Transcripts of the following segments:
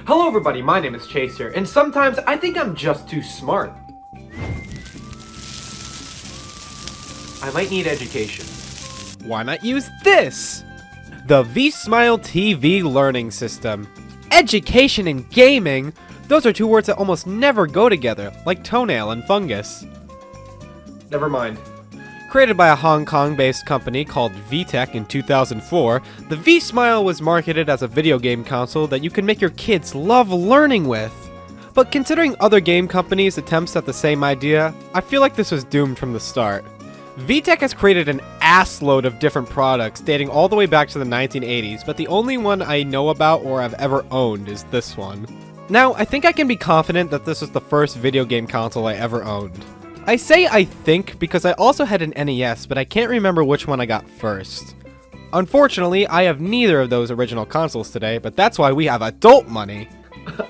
Hello everybody, my name is Chase here, and sometimes I think I'm just too smart. I might need education. Why not use this? The V.Smile TV learning system. Education and gaming? Those are two words that almost never go together, like toenail and fungus. Never mind. Created by a Hong Kong-based company called VTech in 2004, the V.Smile was marketed as a video game console that you can make your kids love learning with. But considering other game companies' attempts at the same idea, I feel like this was doomed from the start. VTech has created an assload of different products dating all the way back to the 1980s, but the only one I know about or have ever owned is this one. Now, I think I can be confident that this was the first video game console I ever owned. I say I think because I also had an NES, but I can't remember which one I got first. Unfortunately, I have neither of those original consoles today, but that's why we have adult money.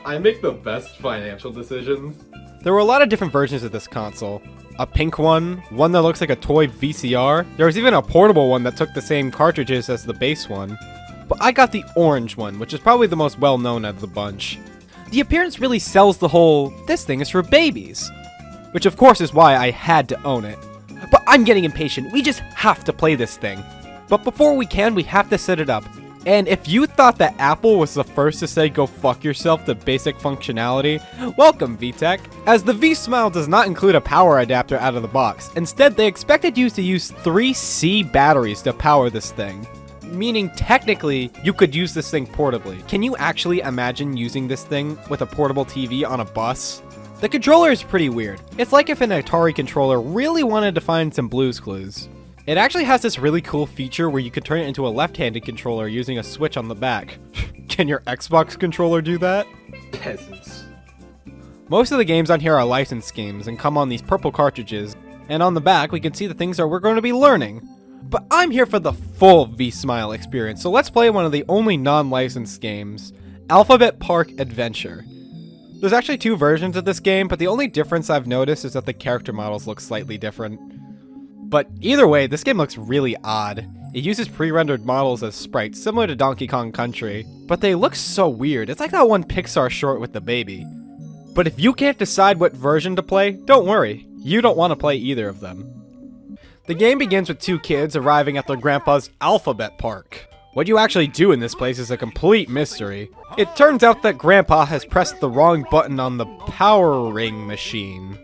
I make the best financial decisions. There were a lot of different versions of this console. A pink one that looks like a toy VCR. There was even a portable one that took the same cartridges as the base one. But I got the orange one, which is probably the most well-known out of the bunch. The appearance really sells the whole, this thing is for babies. Which of course is why I had to own it. But I'm getting impatient, we just have to play this thing. But before we can, we have to set it up. And if you thought that Apple was the first to say go fuck yourself to basic functionality, welcome VTech. As the V.Smile does not include a power adapter out of the box. Instead, they expected you to use 3 C batteries to power this thing. Meaning technically, you could use this thing portably. Can you actually imagine using this thing with a portable TV on a bus? The controller is pretty weird. It's like if an Atari controller really wanted to find some Blue's Clues. It actually has this really cool feature where you can turn it into a left-handed controller using a switch on the back. Can your Xbox controller do that? Peasants. Most of the games on here are licensed games and come on these purple cartridges, and on the back we can see the things that we're going to be learning. But I'm here for the full V.Smile experience, so let's play one of the only non-licensed games, Alphabet Park Adventure. There's actually 2 versions of this game, but the only difference I've noticed is that the character models look slightly different. But either way, this game looks really odd. It uses pre-rendered models as sprites, similar to Donkey Kong Country, but they look so weird. It's like that one Pixar short with the baby. But if you can't decide what version to play, don't worry. You don't want to play either of them. The game begins with 2 kids arriving at their grandpa's Alphabet Park. What you actually do in this place is a complete mystery. It turns out that Grandpa has pressed the wrong button on the power ring machine.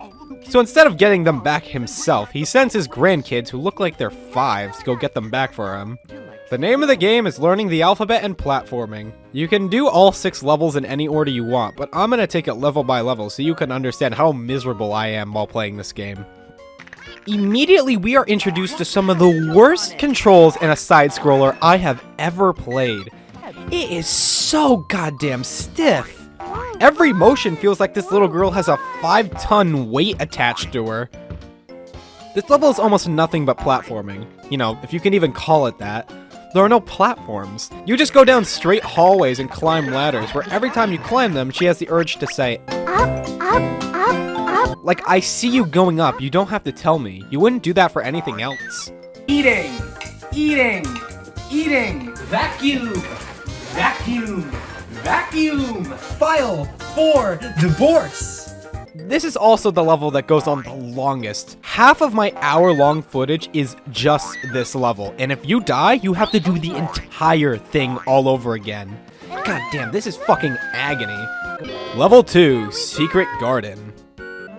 So instead of getting them back himself, he sends his grandkids, who look like they're 5s, to go get them back for him. The name of the game is Learning the Alphabet and Platforming. You can do all 6 levels in any order you want, but I'm gonna take it level by level so you can understand how miserable I am while playing this game. Immediately, we are introduced to some of the worst controls in a side-scroller I have ever played. It is so goddamn stiff. Every motion feels like this little girl has a 5-ton weight attached to her. This level is almost nothing but platforming. You know, if you can even call it that. There are no platforms. You just go down straight hallways and climb ladders, where every time you climb them, she has the urge to say, up, up, up. Like, I see you going up, you don't have to tell me. You wouldn't do that for anything else. Eating, eating, eating, vacuum, vacuum, vacuum, file for divorce. This is also the level that goes on the longest. Half of my hour-long footage is just this level, and if you die, you have to do the entire thing all over again. God damn, this is fucking agony. Level 2, Secret Garden.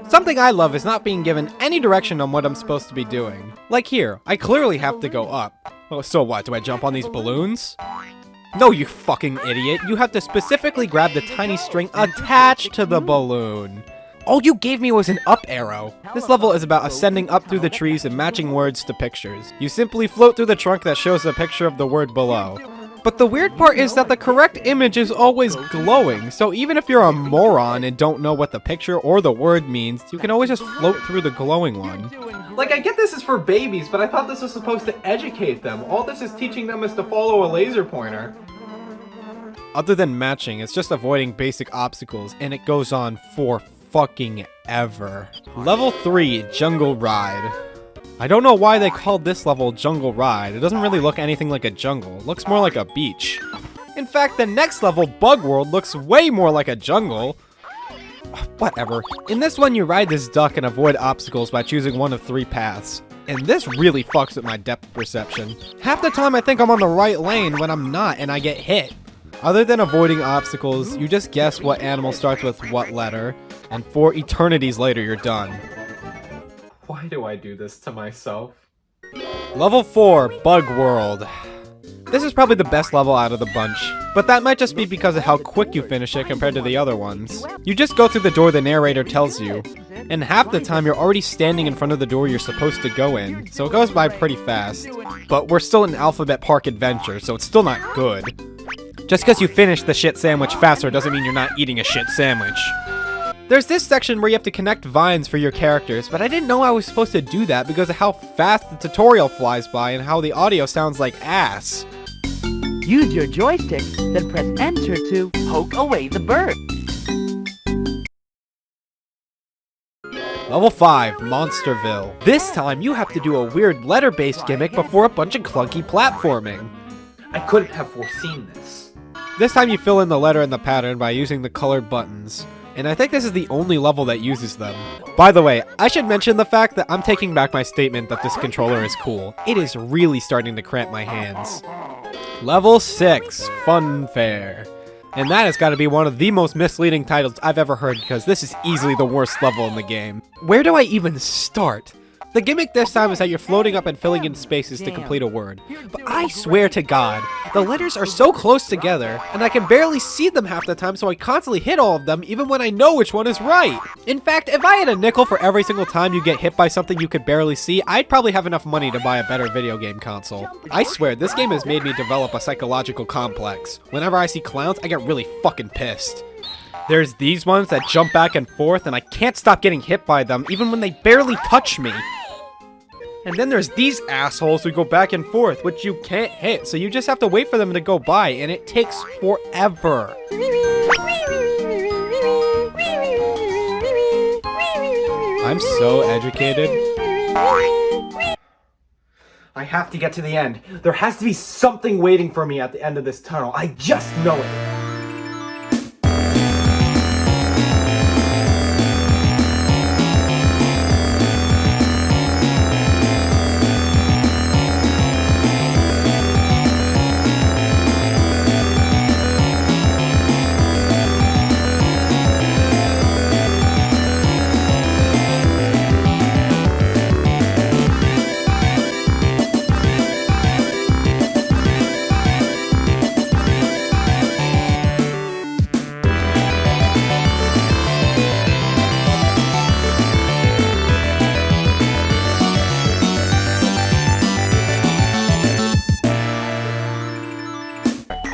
Something I love is not being given any direction on what I'm supposed to be doing. Like here, I clearly have to go up. Oh, so what, do I jump on these balloons? No, you fucking idiot. You have to specifically grab the tiny string attached to the balloon. All you gave me was an up arrow. This level is about ascending up through the trees and matching words to pictures. You simply float through the trunk that shows a picture of the word below. But the weird part is that the correct image is always glowing, so even if you're a moron and don't know what the picture or the word means, you can always just float through the glowing one. Like, I get this is for babies, but I thought this was supposed to educate them. All this is teaching them is to follow a laser pointer. Other than matching, it's just avoiding basic obstacles, and it goes on for fucking ever. Level 3, Jungle Ride. I don't know why they called this level Jungle Ride. It doesn't really look anything like a jungle. It looks more like a beach. In fact, the next level, Bug World, looks way more like a jungle. Whatever. In this one, you ride this duck and avoid obstacles by choosing one of 3 paths. And this really fucks with my depth perception. Half the time I think I'm on the right lane when I'm not and I get hit. Other than avoiding obstacles, you just guess what animal starts with what letter, and 4 eternities later you're done. Why do I do this to myself? Level 4, Bug World. This is probably the best level out of the bunch, but that might just be because of how quick you finish it compared to the other ones. You just go through the door the narrator tells you, and half the time you're already standing in front of the door you're supposed to go in, so it goes by pretty fast. But we're still in Alphabet Park Adventure, so it's still not good. Just because you finish the shit sandwich faster doesn't mean you're not eating a shit sandwich. There's this section where you have to connect vines for your characters, but I didn't know I was supposed to do that because of how fast the tutorial flies by and how the audio sounds like ass. Use your joystick, then press enter to poke away the bird. Level 5, Monsterville. This time you have to do a weird letter-based gimmick before a bunch of clunky platforming. I couldn't have foreseen this. This time you fill in the letter and the pattern by using the colored buttons. And I think this is the only level that uses them. By the way, I should mention the fact that I'm taking back my statement that this controller is cool. It is really starting to cramp my hands. Level 6, Funfair. And that has got to be one of the most misleading titles I've ever heard because this is easily the worst level in the game. Where do I even start? The gimmick this time is that you're floating up and filling in spaces to complete a word. But I swear to God, the letters are so close together, and I can barely see them half the time, so I constantly hit all of them even when I know which one is right. In fact, if I had a nickel for every single time you get hit by something you could barely see, I'd probably have enough money to buy a better video game console. I swear, this game has made me develop a psychological complex. Whenever I see clowns, I get really fucking pissed. There's these ones that jump back and forth, and I can't stop getting hit by them even when they barely touch me. And then there's these assholes who go back and forth, which you can't hit, so you just have to wait for them to go by, and it takes forever. I'm so educated. I have to get to the end. There has to be something waiting for me at the end of this tunnel. I just know it.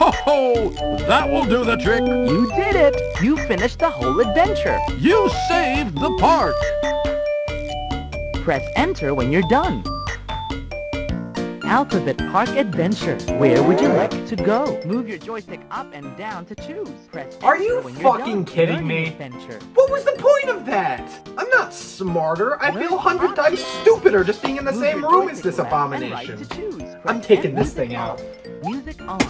Ho! That will do the trick! You did it! You finished the whole adventure. You saved the park! Press enter when you're done. Alphabet Park Adventure. Where would you like to go? Move your joystick up and down to choose. Press Are enter you when you're fucking done. kidding Learning me? Adventure. What was the point of that? I'm not smarter. I feel 100 times stupider just being in the Move same your room as joystick this left and right abomination. to choose. I'm Press taking enter. this thing out. Music on.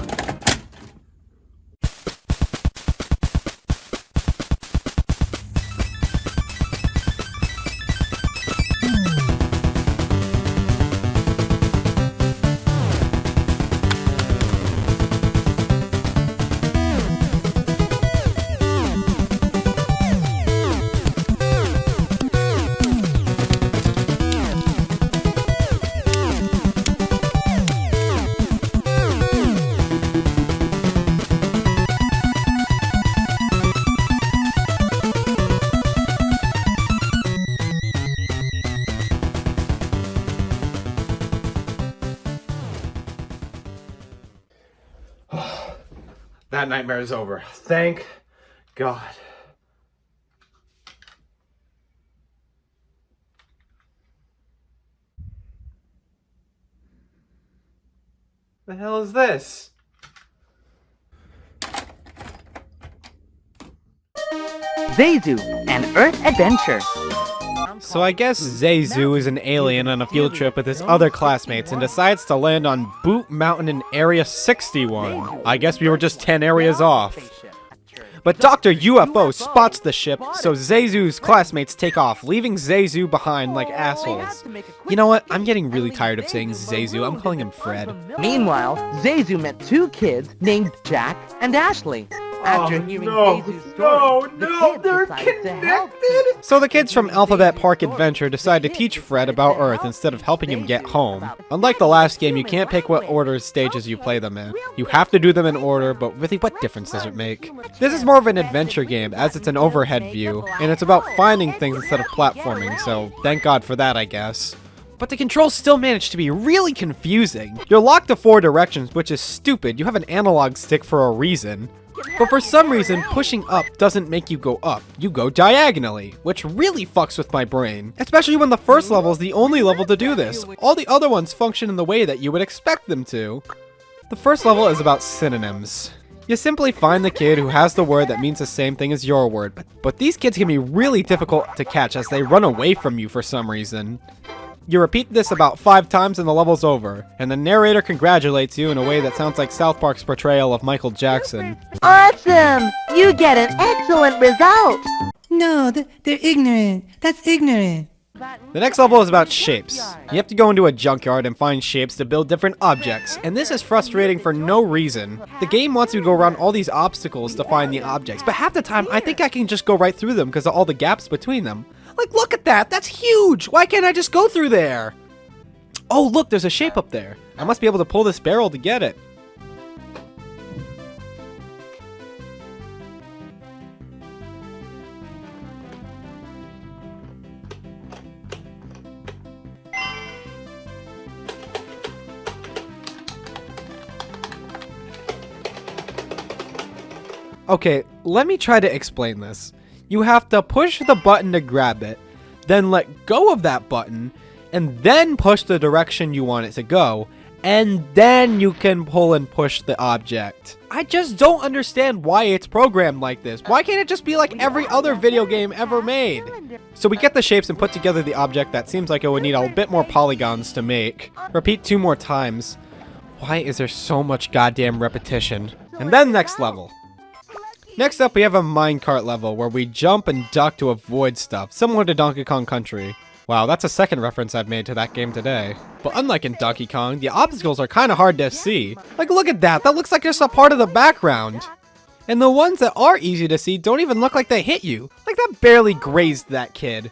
That nightmare is over. Thank God. The hell is this? Zayzu, an Earth adventure. So I guess Zayzu is an alien on a field trip with his other classmates and decides to land on Boot Mountain in Area 61. I guess we were just 10 areas off. But Dr. UFO spots the ship, so Zayzu's classmates take off, leaving Zayzu behind like assholes. You know what? I'm getting really tired of saying Zayzu. I'm calling him Fred. Meanwhile, Zayzu met two kids named Jack and Ashley. After hearing Zayzu's story, the kids they're decided to help. So the kids from Alphabet Park Adventure decide to teach Fred about Earth instead of helping him get home. Unlike the last game, you can't pick what order stages you play them in. You have to do them in order, but really what difference does it make? This is more of an adventure game, as it's an overhead view, and it's about finding things instead of platforming, so thank God for that, I guess. But the controls still manage to be really confusing. You're locked to 4 directions, which is stupid. You have an analog stick for a reason. But for some reason, pushing up doesn't make you go up. You go diagonally, which really fucks with my brain. Especially when the first level is the only level to do this. All the other ones function in the way that you would expect them to. The first level is about synonyms. You simply find the kid who has the word that means the same thing as your word, but these kids can be really difficult to catch as they run away from you for some reason. You repeat this about 5 times and the level's over, and the narrator congratulates you in a way that sounds like South Park's portrayal of Michael Jackson. Awesome! You get an excellent result! No, they're ignorant. That's ignorant. The next level is about shapes. You have to go into a junkyard and find shapes to build different objects, and this is frustrating for no reason. The game wants you to go around all these obstacles to find the objects, but half the time I think I can just go right through them because of all the gaps between them. Like, look at that! That's huge! Why can't I just go through there? Oh, look, there's a shape up there. I must be able to pull this barrel to get it. Okay, let me try to explain this. You have to push the button to grab it, then let go of that button, and then push the direction you want it to go, and then you can pull and push the object. I just don't understand why it's programmed like this. Why can't it just be like every other video game ever made? So we get the shapes and put together the object that seems like it would need a bit more polygons to make. Repeat 2 more times. Why is there so much goddamn repetition? And then next level. Next up, we have a minecart level where we jump and duck to avoid stuff, similar to Donkey Kong Country. Wow, that's a second reference I've made to that game today. But unlike in Donkey Kong, the obstacles are kind of hard to see. Like, look at that! That looks like just a part of the background. And the ones that are easy to see don't even look like they hit you. Like, that barely grazed that kid.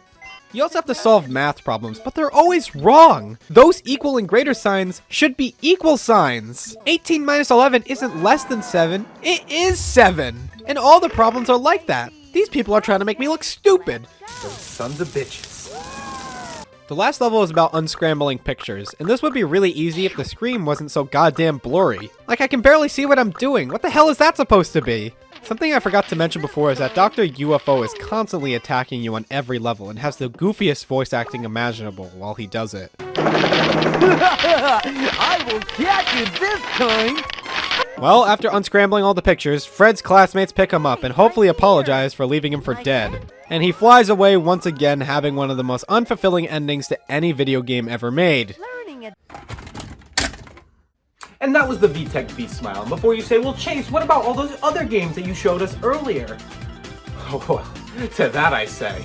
You also have to solve math problems, but they're always wrong. Those equal and greater signs should be equal signs. 18 minus 11 isn't less than 7, it is 7. And all the problems are like that. These people are trying to make me look stupid. Those sons of bitches. The last level is about unscrambling pictures, and this would be really easy if the screen wasn't so goddamn blurry. Like, I can barely see what I'm doing. What the hell is that supposed to be? Something I forgot to mention before is that Dr. UFO is constantly attacking you on every level and has the goofiest voice acting imaginable while he does it. I will catch you this time! Well, after unscrambling all the pictures, Fred's classmates pick him up and hopefully apologize for leaving him for dead. And he flies away once again, having one of the most unfulfilling endings to any video game ever made. And that was the VTech V.Smile. And before you say, well, Chase, what about all those other games that you showed us earlier? Oh, well, to that I say,